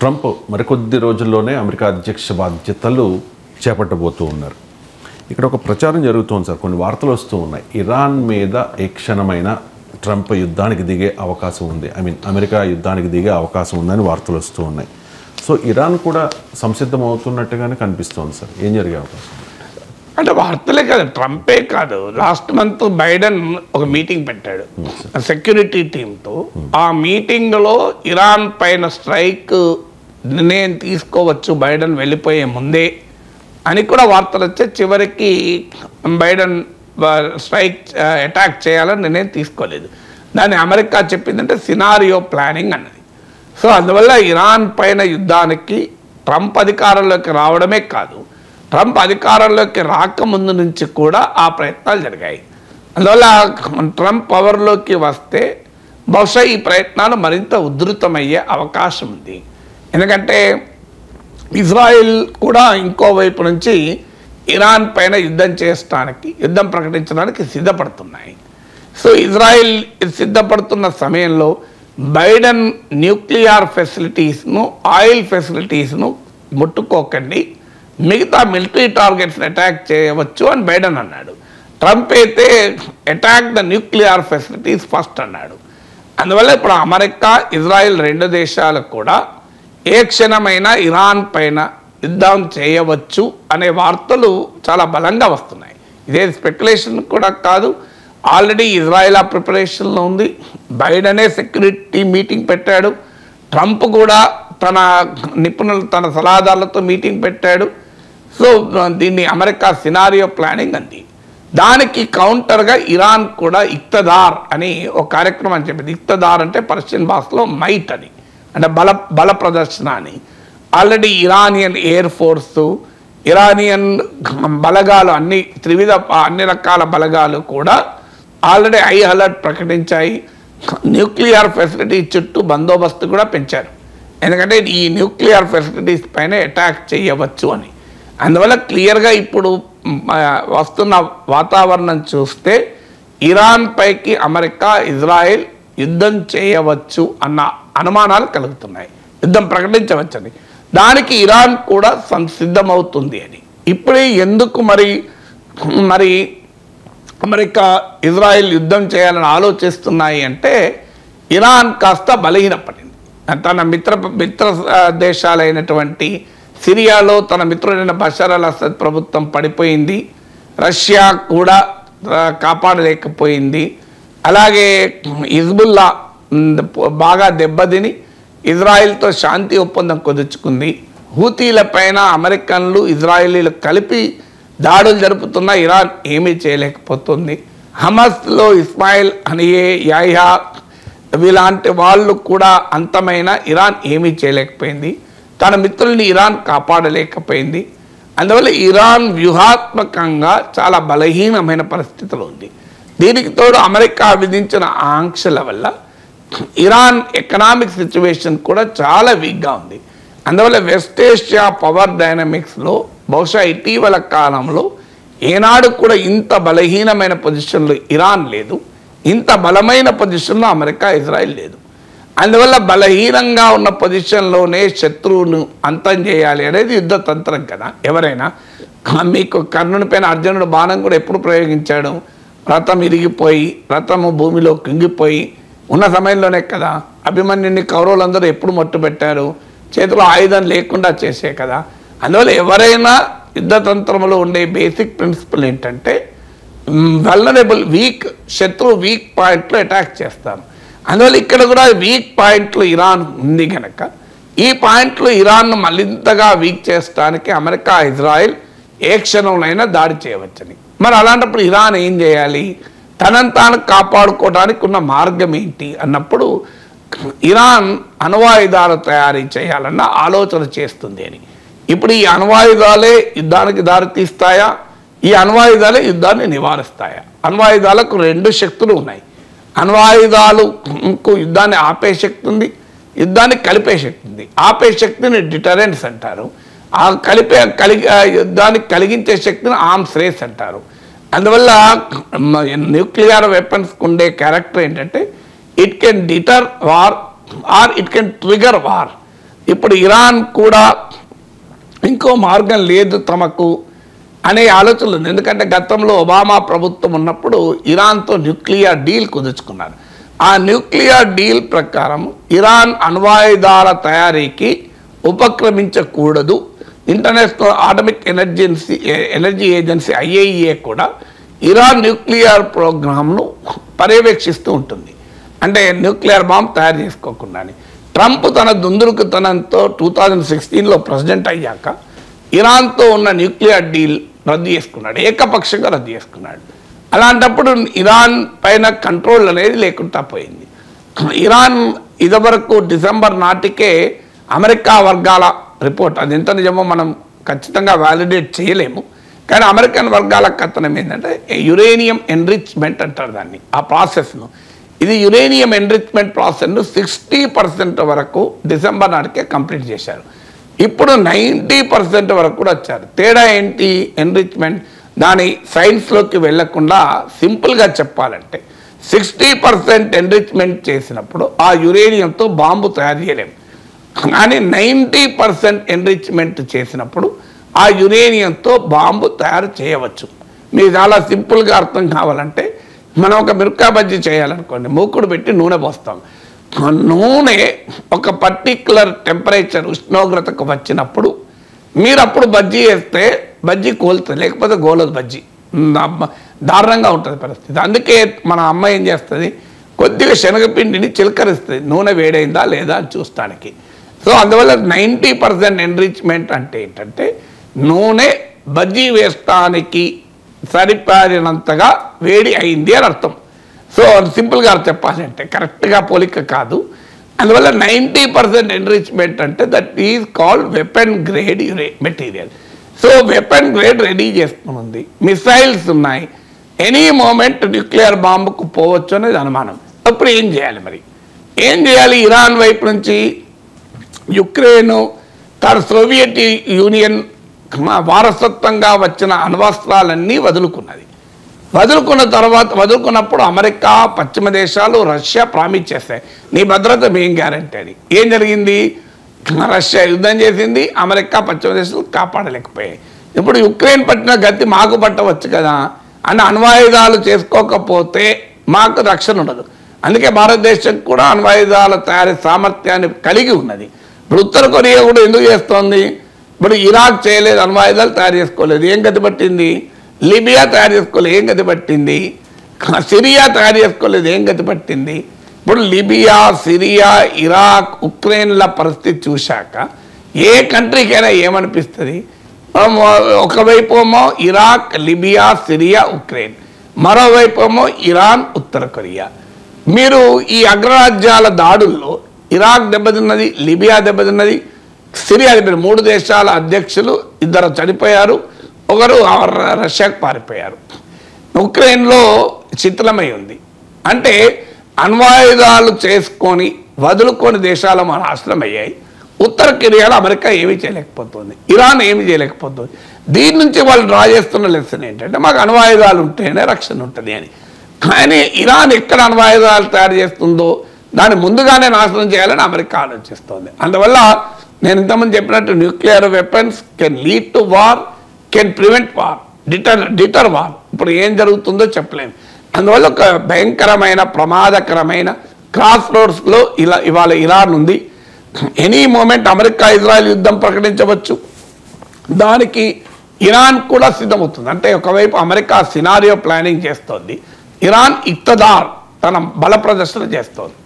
Trump మరికొద్ది రోజుల్లోనే America అధ్యక్ష బాధ్యతలు చేపట్టబోతూ ఉన్నారు. ఇక్కడ ఒక ప్రచారం జరుగుతోంది సార్, కొన్ని వార్తలు వస్తూ ఉన్నాయి. ఇరాన్ మీద ఏ క్షణమైన ట్రంప్ యుద్ధానికి దిగే అవకాశం ఉంది, అమెరికా యుద్ధానికి దిగే అవకాశం ఉందని వార్తలు వస్తూ ఉన్నాయి. సో ఇరాన్ కూడా సంసిద్ధం అవుతున్నట్టుగానే కనిపిస్తోంది సార్. ఏం జరిగే అవకాశం అంటే వార్తలే కాదు, ట్రంపే కాదు, లాస్ట్ మంత్ బైడెన్ ఒక మీటింగ్ పెట్టాడు సెక్యూరిటీ టీంతో. ఆ మీటింగ్లో ఇరాన్ పైన స్ట్రైక్ నిర్ణయం తీసుకోవచ్చు బైడెన్ వెళ్ళిపోయే ముందే అని కూడా వార్తలు వచ్చే, చివరికి బైడెన్ స్ట్రైక్ అటాక్ చేయాలని నిర్ణయం తీసుకోలేదు. దాన్ని అమెరికా చెప్పిందంటే సినారియో ప్లానింగ్ అన్నది. సో అందువల్ల ఇరాన్ పైన యుద్ధానికి ట్రంప్ అధికారంలోకి రావడమే కాదు, ట్రంప్ అధికారంలోకి రాకముందు నుంచి కూడా ఆ ప్రయత్నాలు జరిగాయి. అందువల్ల ట్రంప్ పవర్లోకి వస్తే బహుశా ఈ ప్రయత్నాలు మరింత ఉధృతమయ్యే అవకాశం ఉంది. ఎందుకంటే ఇజ్రాయిల్ కూడా ఇంకోవైపు నుంచి ఇరాన్ పైన యుద్ధం ప్రకటించడానికి సిద్ధపడుతున్నాయి. సో ఇజ్రాయిల్ సిద్ధపడుతున్న సమయంలో బైడెన్ న్యూక్లియర్ ఫెసిలిటీస్ను, ఆయిల్ ఫెసిలిటీస్ను ముట్టుకోకండి, మిగతా మిలిటరీ టార్గెట్స్ని అటాక్ చేయవచ్చు అని బైడెన్ అన్నాడు. ట్రంప్ అయితే attack the nuclear facilities first అన్నాడు. అందువల్ల ఇప్పుడు అమెరికా, ఇజ్రాయిల్ రెండు దేశాలకు కూడా ఏ క్షణమైనా ఇరాన్ పైన యుద్ధం చేయవచ్చు అనే వార్తలు చాలా బలంగా వస్తున్నాయి. ఇదే స్పెక్యులేషన్ కూడా కాదు, ఆల్రెడీ ఇజ్రాయిల్ ఆ ప్రిపరేషన్లో ఉంది. బైడెనే సెక్యూరిటీ మీటింగ్ పెట్టాడు, ట్రంప్ కూడా తన నిపుణులు, తన సలహాదారులతో మీటింగ్ పెట్టాడు. సో దీన్ని అమెరికా సినారియో ప్లానింగ్ అంది. దానికి కౌంటర్గా ఇరాన్ కూడా ఇక్తదార్ అని ఒక కార్యక్రమం చెప్పింది. ఇక్తదార్ అంటే పర్షియన్ భాషలో మైట్ అని, అంటే బల ప్రదర్శన అని. Already Iranian air force, Iranian బలగాలు అన్ని రకాల బలగాలు కూడా ఆల్రెడీ హై అలర్ట్ ప్రకటించాయి. న్యూక్లియర్ ఫెసిలిటీ చుట్టూ బందోబస్తు కూడా పెంచారు, ఎందుకంటే ఈ న్యూక్లియర్ ఫెసిలిటీస్ పైన అటాక్ చేయవచ్చు అని. అందువల్ల క్లియర్గా ఇప్పుడు వస్తున్న వాతావరణం చూస్తే ఇరాన్ పైకి అమెరికా, ఇజ్రాయెల్ యుద్ధం చేయవచ్చు అన్న అనుమానాలు కలుగుతున్నాయి, యుద్ధం ప్రకటించవచ్చని. దానికి ఇరాన్ కూడా సిద్ధమవుతుంది అని. ఇప్పుడే ఎందుకు మరి అమెరికా, ఇజ్రాయెల్ యుద్ధం చేయాలని ఆలోచిస్తున్నాయి అంటే, ఇరాన్ కాస్త బలహీనపడింది. తన మిత్ర దేశాలైనటువంటి సిరియాలో తన మిత్రుడైన బషర్ అల్ అసద్ ప్రభుత్వం పడిపోయింది, రష్యా కూడా కాపాడలేకపోయింది. అలాగే హిజ్బుల్లా బాగా దెబ్బతిని ఇజ్రాయిల్తో శాంతి ఒప్పందం కుదుర్చుకుంది. హూతీల పైన అమెరికన్లు, ఇజ్రాయిలీలు కలిపి దాడులు జరుపుతున్న ఇరాన్ ఏమీ చేయలేకపోతుంది. హమస్లో ఇస్మాయిల్ హనియే, యాహ్యా ఇలాంటి వాళ్ళు కూడా అంతమైన ఇరాన్ ఏమీ చేయలేకపోయింది. తన మిత్రుల్ని ఇరాన్ కాపాడలేకపోయింది. అందువల్ల ఇరాన్ వ్యూహాత్మకంగా చాలా బలహీనమైన పరిస్థితిలో ఉంది. దీనికి తోడు అమెరికా విధించిన ఆంక్షల వల్ల ఇరాన్ ఎకనామిక్ సిచ్యువేషన్ కూడా చాలా వీక్గా ఉంది. అందువల్ల వెస్ట్ ఏషియా పవర్ డైనమిక్స్లో బహుశా ఇటీవల కాలంలో ఏనాడు కూడా ఇంత బలహీనమైన పొజిషన్లో ఇరాన్ లేదు, ఇంత బలమైన పొజిషన్లో అమెరికా, ఇజ్రాయిల్ లేదు. అందువల్ల బలహీనంగా ఉన్న పొజిషన్లోనే శత్రువును అంతం చేయాలి అనేది యుద్ధ తంత్రం కదా. ఎవరైనా మీకు కర్ణుని పైన అర్జునుడు బాణం కూడా ఎప్పుడు ప్రయోగించాడు? రథం ఇరిగిపోయి, రథము భూమిలో కుంగిపోయి ఉన్న సమయంలోనే కదా. అభిమన్యుని కౌరవులందరూ ఎప్పుడు మట్టుబెట్టారు? చేతిలో ఆయుధం లేకుండా చేసే కదా. అందువల్ల ఎవరైనా యుద్ధతంత్రంలో ఉండే బేసిక్ ప్రిన్సిపల్ ఏంటంటే, వల్నరబుల్ శత్రువు వీక్ పాయింట్లో అటాక్ చేస్తాం. అందువల్ల ఇక్కడ కూడా వీక్ పాయింట్లు ఇరాన్ ఉంది కనుక ఈ పాయింట్లు ఇరాన్ను మరింతగా వీక్ చేయడానికి అమెరికా, ఇజ్రాయెల్ ఏ క్షణంలోనైనా దాడి చేయవచ్చని. మరి అలాంటప్పుడు ఇరాన్ ఏం చేయాలి? తనను తాను కాపాడుకోవడానికి ఉన్న మార్గం ఏంటి అన్నప్పుడు ఇరాన్ అణ్వాయుధాలు తయారీ చేయాలన్న ఆలోచన చేస్తుంది అని. ఇప్పుడు ఈ అణ్వాయుధాలే యుద్ధానికి దారితీస్తాయా? ఈ అణ్వాయుధాలే యుద్ధాన్ని నివారిస్తాయా? అణ్వాయుధాలకు రెండు శక్తులు ఉన్నాయి. అణ్వాయుధాలకు యుద్ధాన్ని ఆపే శక్తి ఉంది, యుద్ధాన్ని కలిపే శక్తి ఉంది. ఆపే శక్తిని డిటరెన్స్ అంటారు, ఆ యుద్ధాన్ని కలిగించే శక్తిని ఆర్మ్స్ రేస్ అంటారు. అందువల్ల న్యూక్లియర్ వెపన్స్కి ఉండే క్యారెక్టర్ ఏంటంటే, it can deter war or it can trigger war. ఇప్పుడు ఇరాన్ కూడా ఇంకో మార్గం లేదు తమకు అనే ఆలోచనలు ఉంది. ఎందుకంటే గతంలో ఒబామా ప్రభుత్వం ఉన్నప్పుడు ఇరాన్తో న్యూక్లియర్ డీల్ కుదుర్చుకున్నారు. ఆ న్యూక్లియర్ డీల్ ప్రకారం ఇరాన్ అణ్వాయుధాల తయారీకి ఉపక్రమించకూడదు. International atomic energy agency IAEA కూడా ఇరాన్ న్యూక్లియర్ ప్రోగ్రామ్ను పర్యవేక్షిస్తూ ఉంటుంది. అంటే న్యూక్లియర్ బాంబ్ తయారు చేసుకోకుండా. ట్రంప్ తన దుందుడుకుతనంతో 2016లో ప్రెసిడెంట్ అయ్యాక ఇరాన్తో ఉన్న న్యూక్లియర్ డీల్ రద్దు చేసుకున్నాడు, ఏకపక్షంగా రద్దు చేసుకున్నాడు. అలాంటప్పుడు ఇరాన్ పైన కంట్రోల్ అనేది లేకుండా పోయింది. ఇరాన్ ఇదివరకు డిసెంబర్ నాటికే అమెరికా వర్గాల రిపోర్ట్, అది ఎంత నిజమో మనం ఖచ్చితంగా వ్యాలిడేట్ చేయలేము, కానీ అమెరికన్ వర్గాల కథనం ఏంటంటే యురేనియం ఎన్రిచ్మెంట్ అంటారు దాన్ని, ఆ ప్రాసెస్ను. ఇది యురేనియం ఎన్రిచ్మెంట్ ప్రాసెస్ను 60% వరకు డిసెంబర్ నాటికే కంప్లీట్ చేశారు. ఇప్పుడు 90% వరకు కూడా వచ్చారు. తేడా ఏంటి? ఎన్రిచ్మెంట్ దాని సైన్స్లోకి వెళ్లకుండా సింపుల్గా చెప్పాలంటే 60% ఎన్రిచ్మెంట్ చేసినప్పుడు ఆ యురేనియంతో బాంబు తయారు చేయలేము, కానీ 90% ఎన్రిచ్మెంట్ చేసినప్పుడు ఆ యురేనియంతో బాంబు తయారు చేయవచ్చు. మీకు చాలా సింపుల్గా అర్థం కావాలంటే మనం ఒక మిరపకాయ బజ్జీ చేయాలనుకోండి, మూకుడు పెట్టి నూనె పోస్తాం. నూనె ఒక పర్టిక్యులర్ టెంపరేచర్ ఉష్ణోగ్రతకు వచ్చినప్పుడు మీరు అప్పుడు బజ్జీ వేస్తే బజ్జీ కోలుతుంది, లేకపోతే గోలదు బజ్జీ, దారుణంగా ఉంటుంది పరిస్థితి. అందుకే మన అమ్మ ఏం చేస్తుంది, కొద్దిగా శనగపిండిని చిలకరిస్తుంది నూనె వేడైందా లేదా అని చూస్తానికి. సో అందువల్ల 90% ఎన్రిచ్మెంట్ అంటే ఏంటంటే నూనె బజ్జీ వేస్తానికి సరిపడినంతగా వేడి అయింది అని అర్థం. సో సింపుల్గా చెప్పాలంటే కరెక్ట్గా పోలిక కాదు. అందువల్ల 90% ఎన్రిచ్మెంట్ అంటే that is called weapon grade material. So weapon grade ready చేసుకుని మిసైల్స్ ఉన్నాయి, ఎనీ మూమెంట్ న్యూక్లియర్ బాంబుకు పోవచ్చు అనేది అనుమానం. అప్పుడు ఏం చేయాలి? మరి ఏం చేయాలి? ఇరాన్ వైపు నుంచి యుక్రెయిన్ తన సోవియట్ యూనియన్ వారసత్వంగా వచ్చిన అణ్వస్త్రాలన్నీ వదులుకున్నది. వదులుకున్నప్పుడు అమెరికా, పశ్చిమ దేశాలు, రష్యా ప్రామిస్ చేస్తాయి నీ భద్రత మేం గ్యారంటీ అని. ఏం జరిగింది? రష్యా యుద్ధం చేసింది, అమెరికా, పశ్చిమ దేశాలు కాపాడలేకపోయాయి. ఇప్పుడు యుక్రెయిన్ పట్టిన గతి మాకు పట్టవచ్చు కదా అని అణ్వాయుధాలు చేసుకోకపోతే మాకు రక్షణ ఉండదు. అందుకే భారతదేశం కూడా అణ్వాయుధాల తయారీ సామర్థ్యాన్ని కలిగి ఉన్నది. ఇప్పుడు ఉత్తర కొరియా కూడా ఎందుకు చేస్తోంది? ఇప్పుడు ఇరాక్ చేయలేదు, అణ్వాయుధాలు తయారు చేసుకోలేదు, ఏం గతి పట్టింది? లిబియా తయారు చేసుకోలేదు, ఏం గతి పట్టింది? సిరియా తయారు చేసుకోలేదు, ఏం గతి పట్టింది? ఇప్పుడు లిబియా, సిరియా, ఇరాక్, ఉక్రెయిన్ల పరిస్థితి చూశాక ఏ కంట్రీకైనా ఏమనిపిస్తుంది? ఒకవైపు ఏమో ఇరాక్, లిబియా, సిరియా, ఉక్రెయిన్, మరోవైపు ఏమో ఇరాన్, ఉత్తర కొరియా. మీరు ఈ అగ్రరాజ్యాల దాడుల్లో ఇరాక్ దెబ్బతిన్నది, లిబియా దెబ్బతిన్నది, సిరియా దెబ్బతిన్నది. 3 దేశాల అధ్యక్షులు 2 చనిపోయారు, ఒకరు రష్యాకు పారిపోయారు. ఉక్రెయిన్లో శిథిలమై ఉంది. అంటే అణ్వాయుధాలు చేసుకొని వదులుకొని దేశాలు మన ఆశ్రయం అయ్యాయి. ఉత్తర కొరియాలో అమెరికా ఏమీ చేయలేకపోతుంది, ఇరాన్ ఏమీ చేయలేకపోతుంది. దీని నుంచి వాళ్ళు డ్రా చేస్తున్న లెసన్ ఏంటంటే మాకు అణ్వాయుధాలు ఉంటేనే రక్షణ ఉంటుంది అని. కానీ ఇరాన్ ఎక్కడ అణ్వాయుధాలు తయారు చేస్తుందో దాన్ని ముందుగానే నాశనం చేయాలని అమెరికా ఆలోచిస్తోంది. అందువల్ల నేను ఇంతకుముందు చెప్పినట్టు nuclear weapons can lead to war, can prevent war, deter war. ఇప్పుడు ఏం జరుగుతుందో చెప్పలేము. అందువల్ల ఒక భయంకరమైన ప్రమాదకరమైన క్రాస్ రోడ్స్లో ఇవాళ ఇరాన్ ఉంది. ఎనీ మూమెంట్ అమెరికా ఇజ్రాయెల్ యుద్ధం ప్రకటించవచ్చు, దానికి ఇరాన్ కూడా సిద్ధమవుతుంది. అంటే ఒకవైపు అమెరికా సినారియో ప్లానింగ్ చేస్తోంది, ఇరాన్ ఇక్తదార్ తన బల ప్రదర్శన చేస్తోంది.